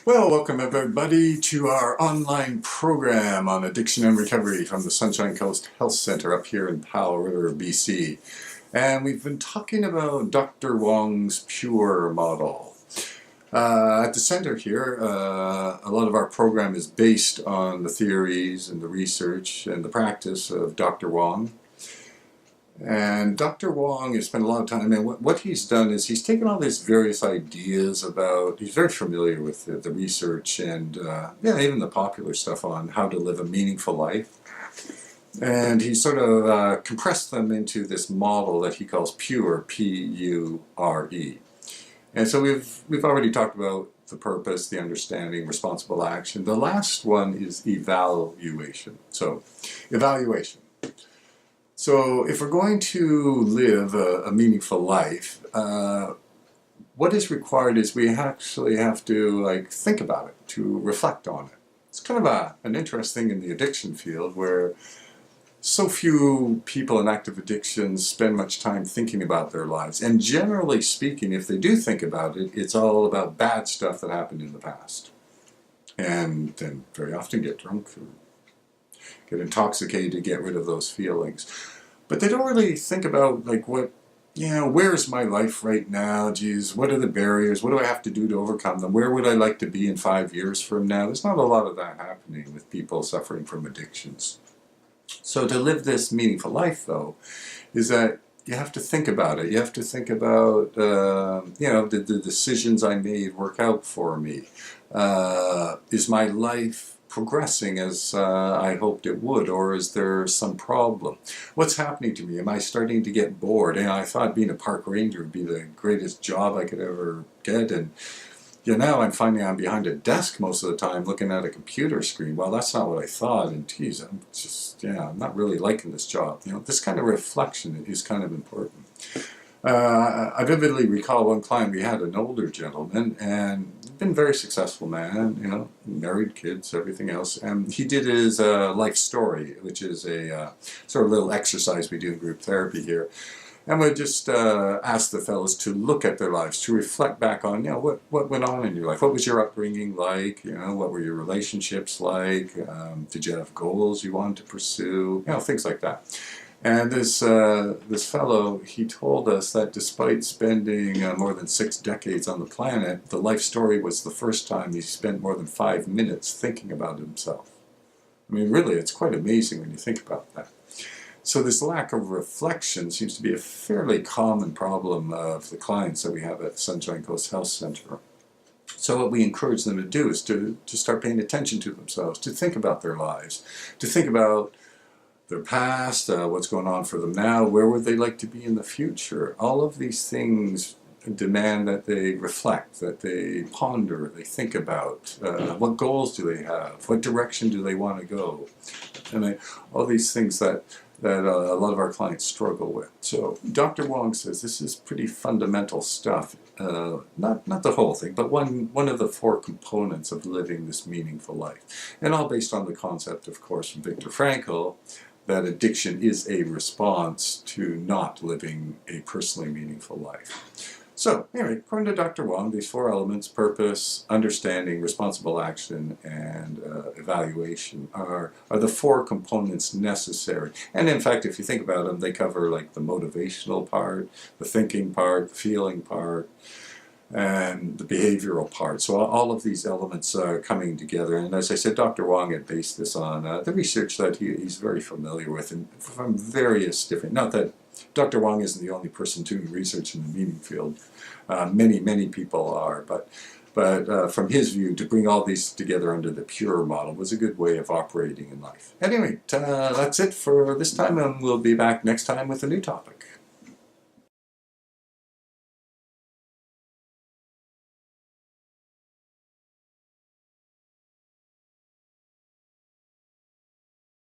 Well, welcome everybody to our online program on addiction and recovery from the Sunshine Coast Health Centre up here in Powell River, BC. And we've been talking about Dr. Wong's PURE model. At the center here, a lot of our program is based on the theories and the research and the practice of Dr. Wong. And Dr. Wong has spent a lot of time, and what he's done is he's taken all these various ideas about, he's very familiar with the research and even the popular stuff on how to live a meaningful life. And he sort of compressed them into this model that he calls PURE, P-U-R-E. And so we've already talked about the purpose, the understanding, responsible action. The last one is evaluation. So, evaluation. So if we're going to live a meaningful life, what is required is we actually have to think about it, to reflect on it. It's kind of an interesting in the addiction field where so few people in active addictions spend much time thinking about their lives. And generally speaking, if they do think about it, it's all about bad stuff that happened in the past. And then very often get drunk or get intoxicated to get rid of those feelings. But they don't really think about where's my life right now? Geez, what are the barriers? What do I have to do to overcome them? Where would I like to be in 5 years from now? There's not a lot of that happening with people suffering from addictions. So to live this meaningful life, though, is that you have to think about it. You have to think about, did the decisions I made work out for me? Is my life progressing as I hoped it would, or is there some problem? What's happening to me? Am I starting to get bored? And I thought being a park ranger would be the greatest job I could ever get, and now I'm finding I'm behind a desk most of the time looking at a computer screen. Well, that's not what I thought, and geez, I'm not really liking this job. This kind of reflection is kind of important. I vividly recall one client we had, an older gentleman, and been a very successful man, married, kids, everything else. And he did his life story, which is a sort of little exercise we do in group therapy here. And we just ask the fellows to look at their lives, to reflect back on, what went on in your life? What was your upbringing like? What were your relationships like? Did you have goals you wanted to pursue? Things like that. And this fellow, he told us that despite spending more than 6 decades on the planet, the life story was the first time he spent more than 5 minutes thinking about himself. I mean, really, it's quite amazing when you think about that. So this lack of reflection seems to be a fairly common problem of the clients that we have at Sunshine Coast Health Centre. So what we encourage them to do is to start paying attention to themselves, to think about their lives, to think about their past, what's going on for them now, where would they like to be in the future. All of these things demand that they reflect, that they ponder, they think about what goals do they have, what direction do they want to go, and all these things that a lot of our clients struggle with. So Dr. Wong says this is pretty fundamental stuff, not the whole thing, but one of the 4 components of living this meaningful life, and all based on the concept, of course, from Viktor Frankl, that addiction is a response to not living a personally meaningful life. So, anyway, according to Dr. Wong, these 4 elements, purpose, understanding, responsible action, and evaluation, are the 4 components necessary. And in fact, if you think about them, they cover the motivational part, the thinking part, the feeling part, and the behavioral part. So all of these elements are coming together. And as I said, Dr. Wong had based this on the research that he's very familiar with, and from various different, not that Dr. Wong isn't the only person doing research in the meaning field. Many people are, but from his view, to bring all these together under the PURE model was a good way of operating in life. Anyway, that's it for this time, and we'll be back next time with a new topic.